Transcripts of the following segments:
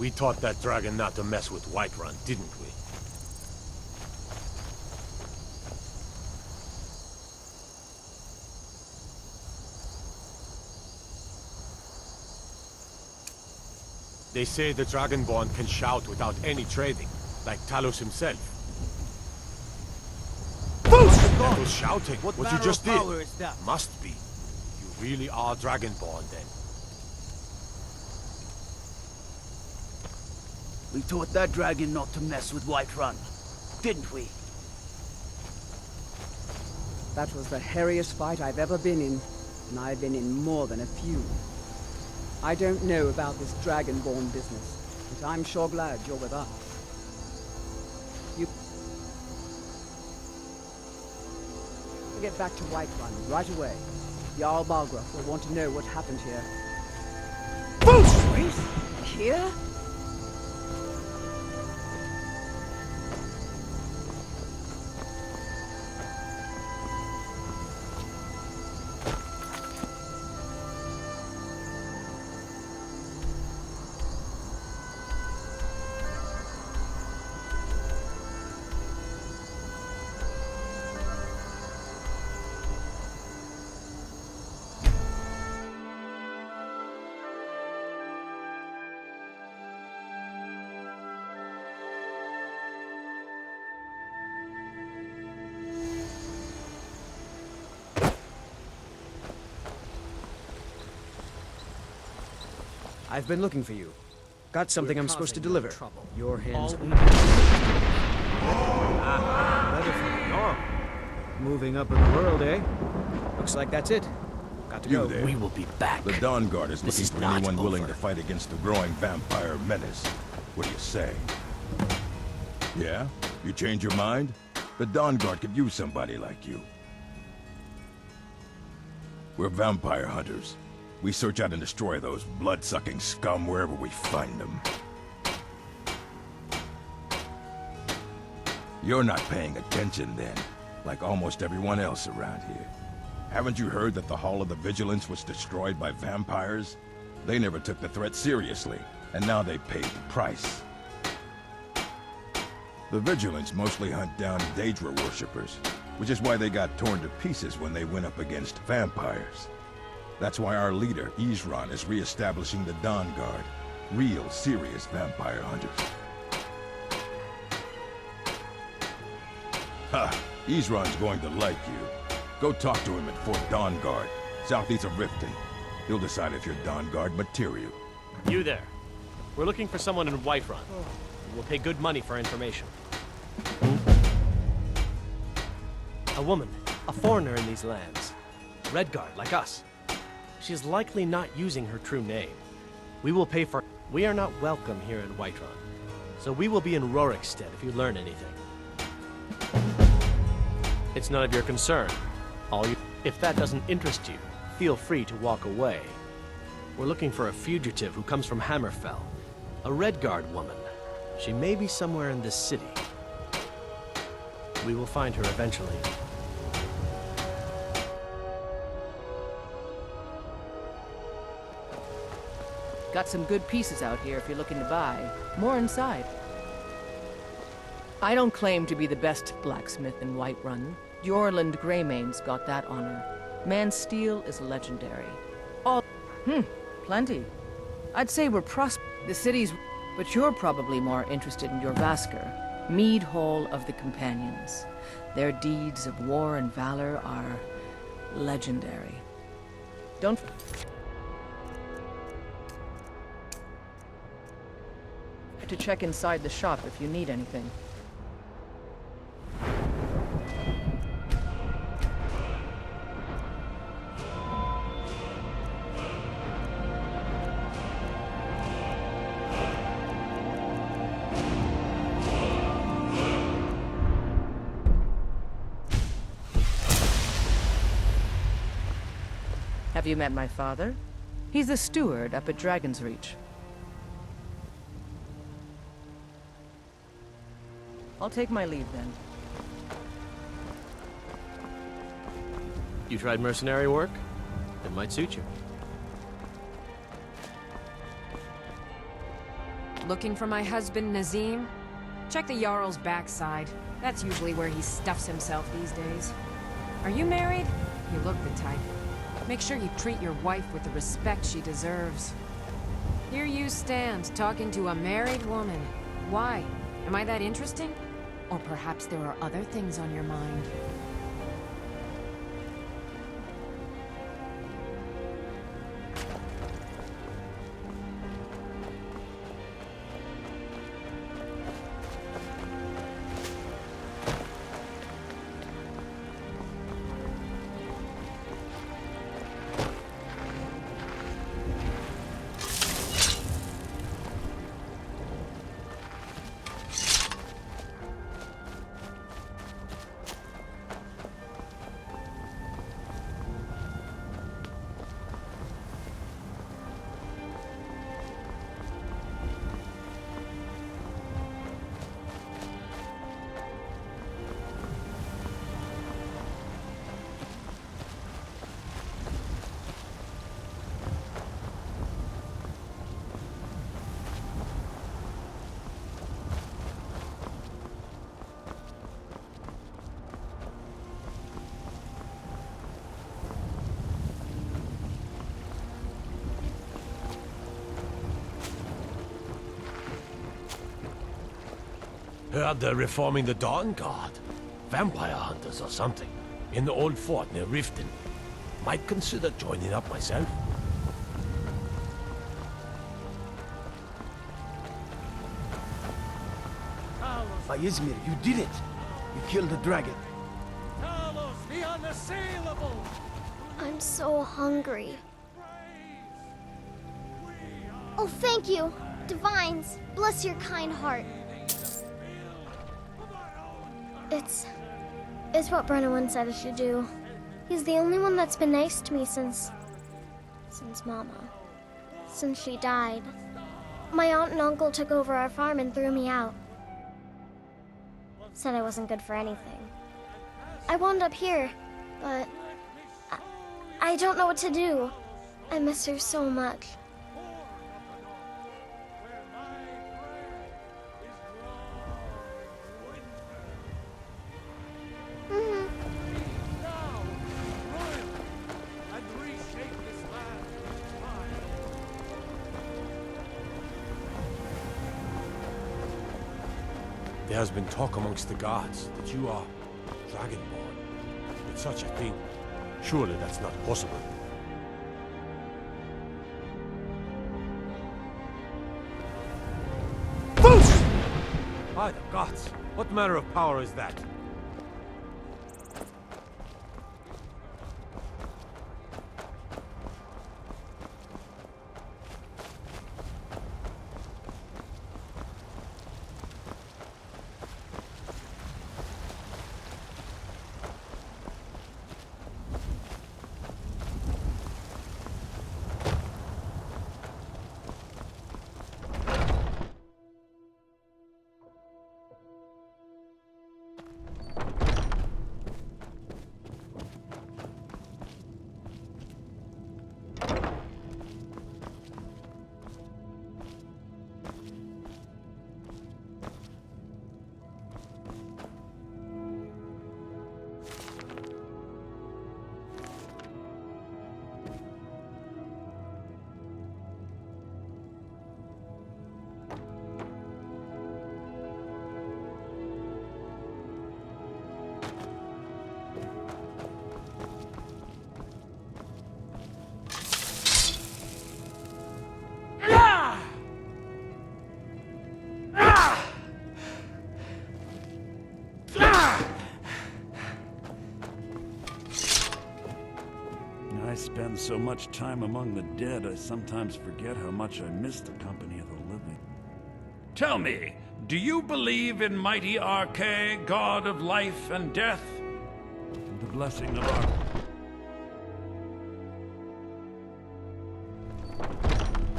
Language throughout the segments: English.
We taught that dragon not to mess with Whiterun, didn't we? They say the Dragonborn can shout without any trading, like Talos himself. That was shouting, what you just did. Is that? Must be. You really are Dragonborn, then. We taught that dragon not to mess with Whiterun, didn't we? That was the hairiest fight I've ever been in, and I've been in more than a few. I don't know about this Dragonborn business, but I'm sure glad you're with us. You get back to Whiterun right away. Jarl Balgruuf will want to know what happened here. Here? I've been looking for you. Got something I'm supposed to deliver. Your hands. Moving up in the world, eh? Looks like that's it. Got to go. There. We will be back. The Dawn Guard is This looking is for not anyone willing over. to fight against the growing vampire menace. What do you say? Yeah? You change your mind? The Dawn Guard could use somebody like you. We're vampire hunters. We search out and destroy those blood-sucking scum wherever we find them. You're not paying attention then, like almost everyone else around here. Haven't you heard that the Hall of the Vigilance was destroyed by vampires? They never took the threat seriously, and now they paid the price. The Vigilance mostly hunt down Daedra worshippers, which is why they got torn to pieces when they went up against vampires. That's why our leader, Isran, is re-establishing the Dawn Guard. Real, serious vampire hunters. Ha! Isran's going to like you. Go talk to him at Fort Dawn Guard, southeast of Riften. He'll decide if you're Dawn Guard material. You there. We're looking for someone in Whiterun. We'll pay good money for information. A woman. A foreigner in these lands. Redguard, like us. She is likely not using her true name. We will pay for... We are not welcome here in Whiterun. So we will be in Rorikstead if you learn anything. It's none of your concern. If that doesn't interest you, feel free to walk away. We're looking for a fugitive who comes from Hammerfell. A Redguard woman. She may be somewhere in this city. We will find her eventually. Got some good pieces out here if you're looking to buy. More inside. I don't claim to be the best blacksmith in Whiterun. Jorland Greymane's got that honor. Man's steel is legendary. Plenty. I'd say we're the city's... But you're probably more interested in your Vasker, Mead Hall of the Companions. Their deeds of war and valor are legendary. Don't... to check inside the shop if you need anything. Have you met my father? He's the steward up at Dragon's Reach. I'll take my leave then. You tried mercenary work? It might suit you. Looking for my husband, Nazim? Check the Jarl's backside. That's usually where he stuffs himself these days. Are you married? You look the type. Make sure you treat your wife with the respect she deserves. Here you stand, talking to a married woman. Why? Am I that interesting? Or perhaps there are other things on your mind? Heard they're reforming the Dawn Guard. Vampire hunters or something. In the old fort near Riften. Might consider joining up myself. Izmir, you did it! You killed the dragon. Talos, the unassailable! I'm so hungry. Oh, thank you, Divines. Bless your kind heart. It's what Brennan said I should do. He's the only one that's been nice to me since Mama. Since she died. My aunt and uncle took over our farm and threw me out. Said I wasn't good for anything. I wound up here, but I don't know what to do. I miss her so much. There has been talk amongst the guards that you are Dragonborn. But such a thing, surely that's not possible. Boosh! By the gods, what manner of power is that? I spend so much time among the dead, I sometimes forget how much I miss the company of the living. Tell me, do you believe in mighty Arche, god of life and death? The blessing of our...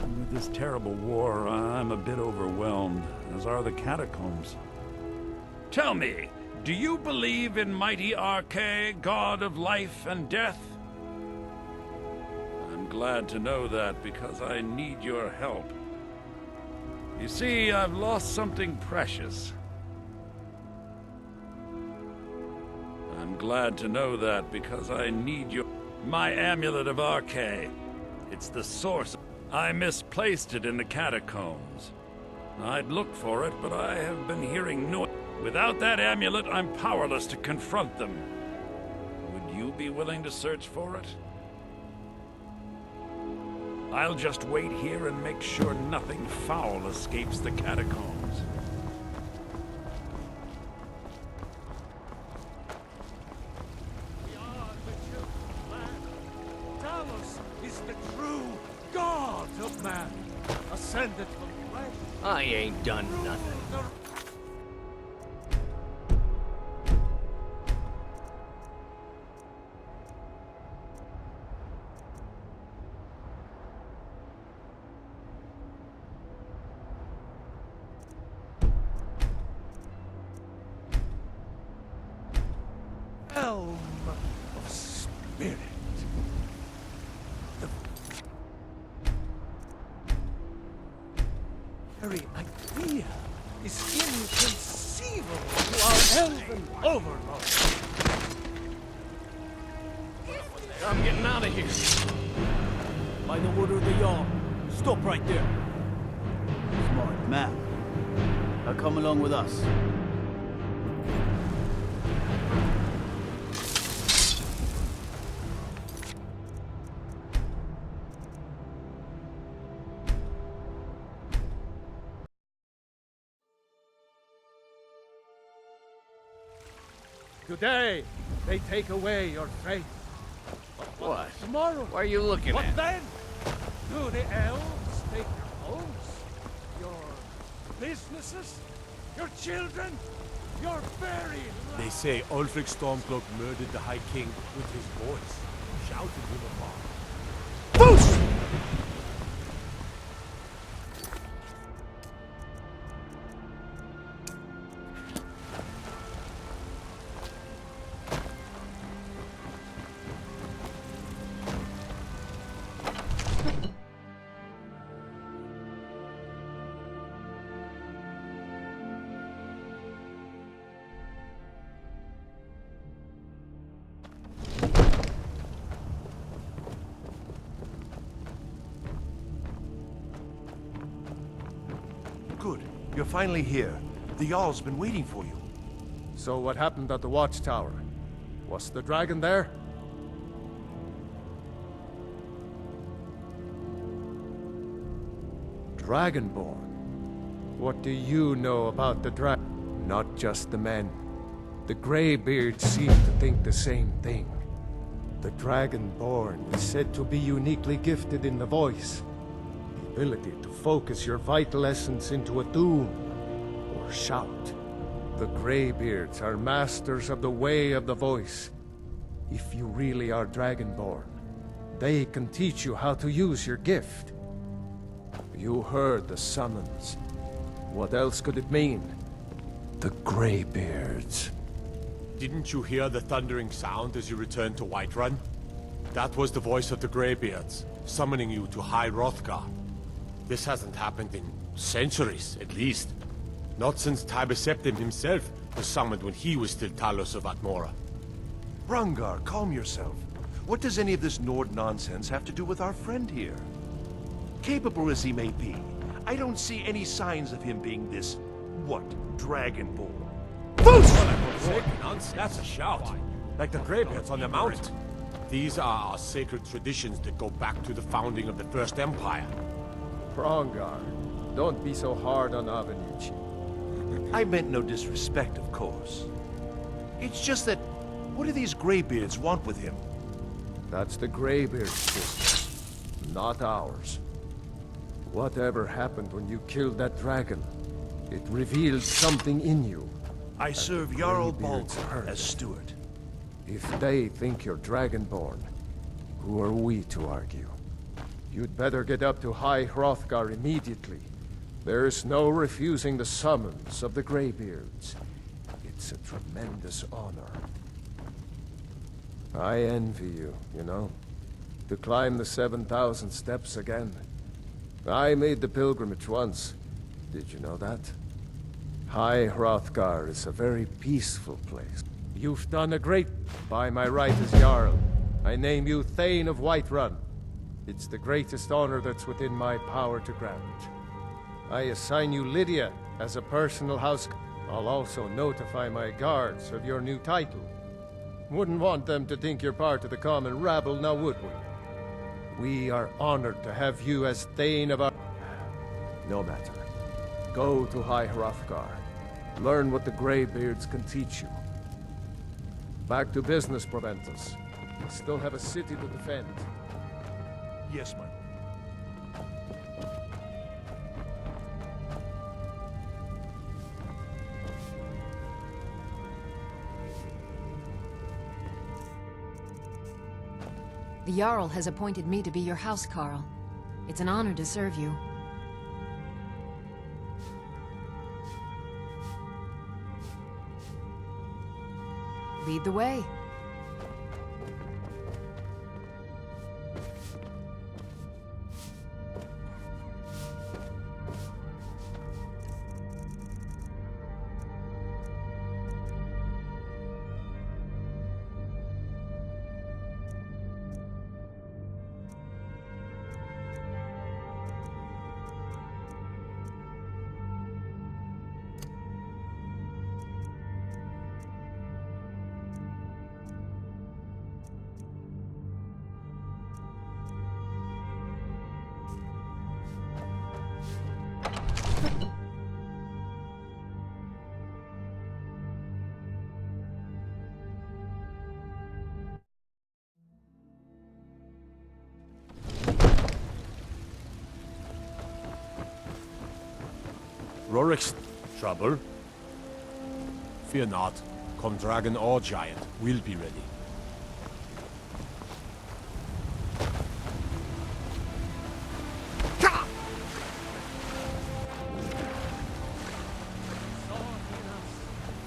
With this terrible war, I'm a bit overwhelmed, as are the catacombs. Tell me, do you believe in mighty Arche, god of life and death? I'm glad to know that, because I need your help. You see, I've lost something precious. I'm glad to know that because I need my amulet of Arche. It's the source. I misplaced it in the catacombs. I'd looked for it, but I have been hearing noise. Without that amulet, I'm powerless to confront them. Would you be willing to search for it? I'll just wait here and make sure nothing foul escapes the catacombs. We are the children of man. Talos is the true God of man, ascended from flesh. I ain't done nothing. Helm of spirit. The very idea is inconceivable to our elven overlord. I'm getting out of here. By the order of the Jarl. Stop right there. Smart man. Now come along with us. Today, they take away your faith. But What? tomorrow? What are you looking What at? then? Do the elves take your homes? Your businesses? Your children? Your very life? They say Ulfric Stormcloak murdered the High King with his voice, shouted him apart. Boosh! Good. You're finally here. The Jarl's been waiting for you. So what happened at the watchtower? Was the dragon there? Dragonborn? What do you know about the dragon? Not just the men. The Greybeards seem to think the same thing. The Dragonborn is said to be uniquely gifted in the voice. The ability to focus your vital essence into a thu'um, or shout. The Greybeards are masters of the way of the voice. If you really are Dragonborn, they can teach you how to use your gift. You heard the summons. What else could it mean? The Greybeards. Didn't you hear the thundering sound as you returned to Whiterun? That was the voice of the Greybeards, summoning you to High Hrothgar. This hasn't happened in centuries, at least. Not since Tiber Septim himself was summoned when he was still Talos of Atmora. Rangar, calm yourself. What does any of this Nord nonsense have to do with our friend here? Capable as he may be, I don't see any signs of him being this, Dragonborn. That's a shout. Like the Greybeards on the mountain. These are our sacred traditions that go back to the founding of the First Empire. Brongar, don't be so hard on Avenicci. I meant no disrespect, of course. It's just that, what do these Greybeards want with him? That's the Greybeards' business, not ours. Whatever happened when you killed that dragon, it revealed something in you. I serve Jarl Baldur as steward. If they think you're Dragonborn, who are we to argue? You'd better get up to High Hrothgar immediately. There's no refusing the summons of the Greybeards. It's a tremendous honor. I envy you, you know. To climb the 7,000 steps again. I made the pilgrimage once. Did you know that? High Hrothgar is a very peaceful place. You've done a great... By my right as Jarl, I name you Thane of Whiterun. It's the greatest honor that's within my power to grant. I assign you Lydia as a personal house... I'll also notify my guards of your new title. Wouldn't want them to think you're part of the common rabble, now would we? We are honored to have you as Thane of our... No matter. Go to High Hrothgar. Learn what the Greybeards can teach you. Back to business, Proventus. We still have a city to defend. Yes, man. The Jarl has appointed me to be your housecarl. It's an honor to serve you. Lead the way. Rorik's trouble? Fear not. Come dragon or giant, we'll be ready.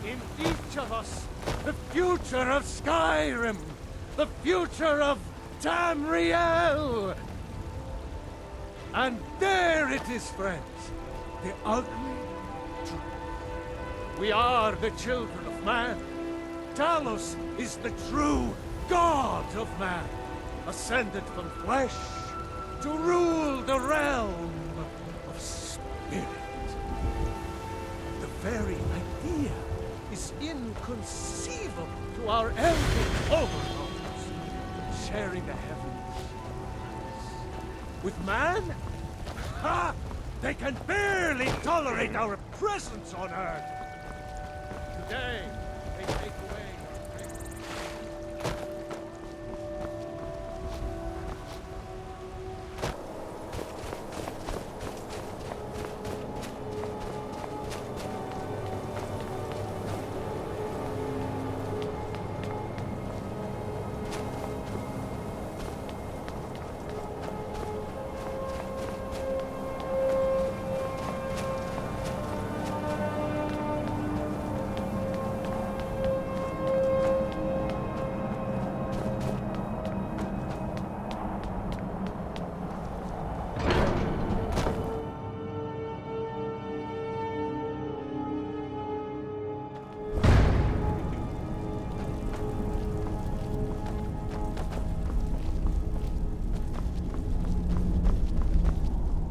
In each of us, the future of Skyrim, the future of Tamriel. And there it is, friends. The ugly truth. We are the children of man. Talos is the true god of man, ascended from flesh to rule the realm of spirit. The very idea is inconceivable to our elven overlords, sharing the heavens. With man? Ha! They can barely tolerate our presence on Earth. Today, they take away our freedom.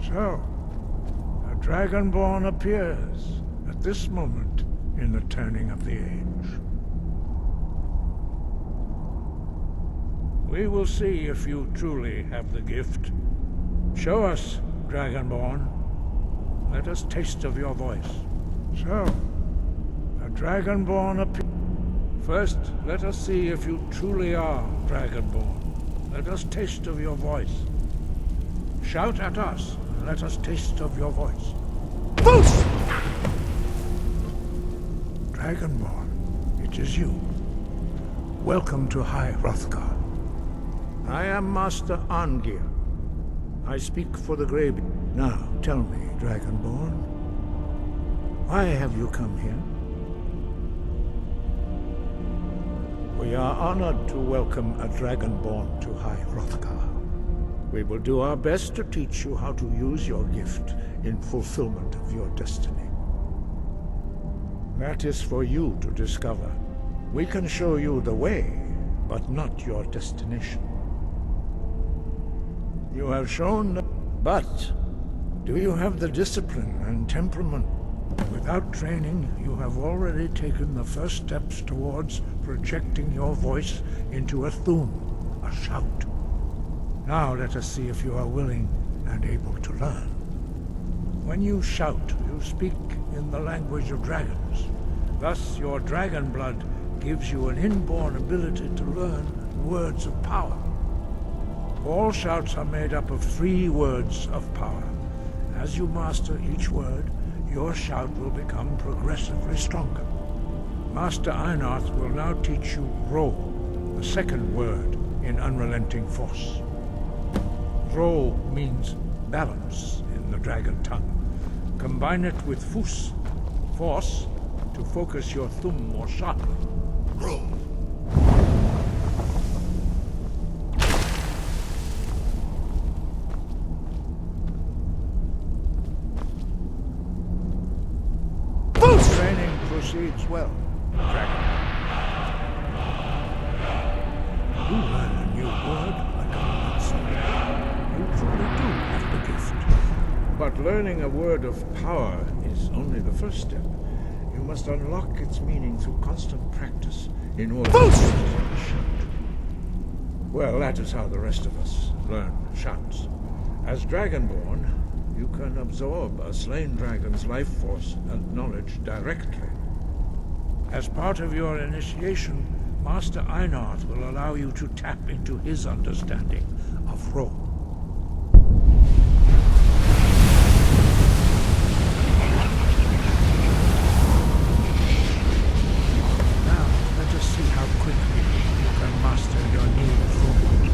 So, a Dragonborn appears at this moment in the turning of the age. We will see if you truly have the gift. Show us, Dragonborn. Let us taste of your voice. So, a Dragonborn appears. First, let us see if you truly are Dragonborn. Let us taste of your voice. Shout at us. Let us taste of your voice. Boos! Dragonborn, it is you. Welcome to High Hrothgar. I am Master Arngir. I speak for the Greybeard. Now, tell me, Dragonborn, why have you come here? We are honored to welcome a Dragonborn to High Hrothgar. We will do our best to teach you how to use your gift in fulfillment of your destiny. That is for you to discover. We can show you the way, but not your destination. You have shown, but do you have the discipline and temperament? Without training, you have already taken the first steps towards projecting your voice into a thu'um, a shout. Now let us see if you are willing and able to learn. When you shout, you speak in the language of dragons. Thus, your dragon blood gives you an inborn ability to learn words of power. All shouts are made up of 3 words of power. As you master each word, your shout will become progressively stronger. Master Einarth will now teach you Ro, the second word in Unrelenting Force. Ro means balance in the dragon tongue. Combine it with Fus, force, to focus your thu'um more sharply. Ro. Training proceeds well, Dragon. You learn a new word like a monster. You truly do have the gift. But learning a word of power is only the first step. You must unlock its meaning through constant practice in order to shout. Well, that is how the rest of us learn shouts. As Dragonborn, you can absorb a slain dragon's life force and knowledge directly. As part of your initiation, Master Einarth will allow you to tap into his understanding of Ro. Now, let us see how quickly you can master your new thu'um.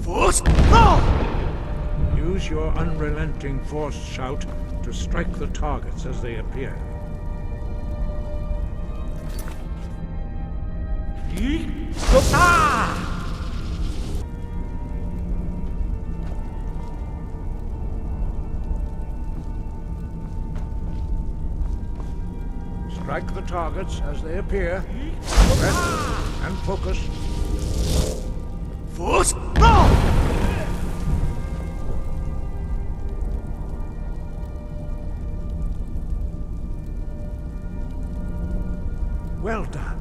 Force! No! Use your unrelenting force shout to strike the targets as they appear. Strike the targets as they appear. Rest and focus. Force! No! Well done.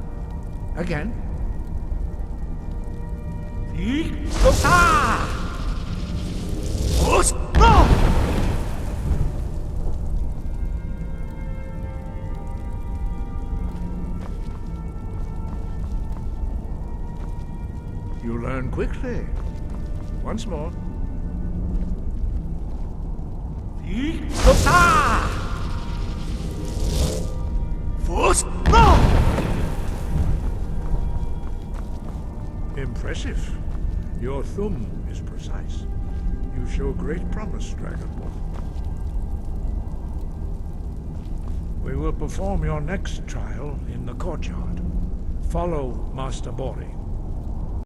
Again. You learn quickly. Once more. Force! No! Impressive. Your thu'um is precise. You show great promise, Dragonborn. We will perform your next trial in the courtyard. Follow Master Bori.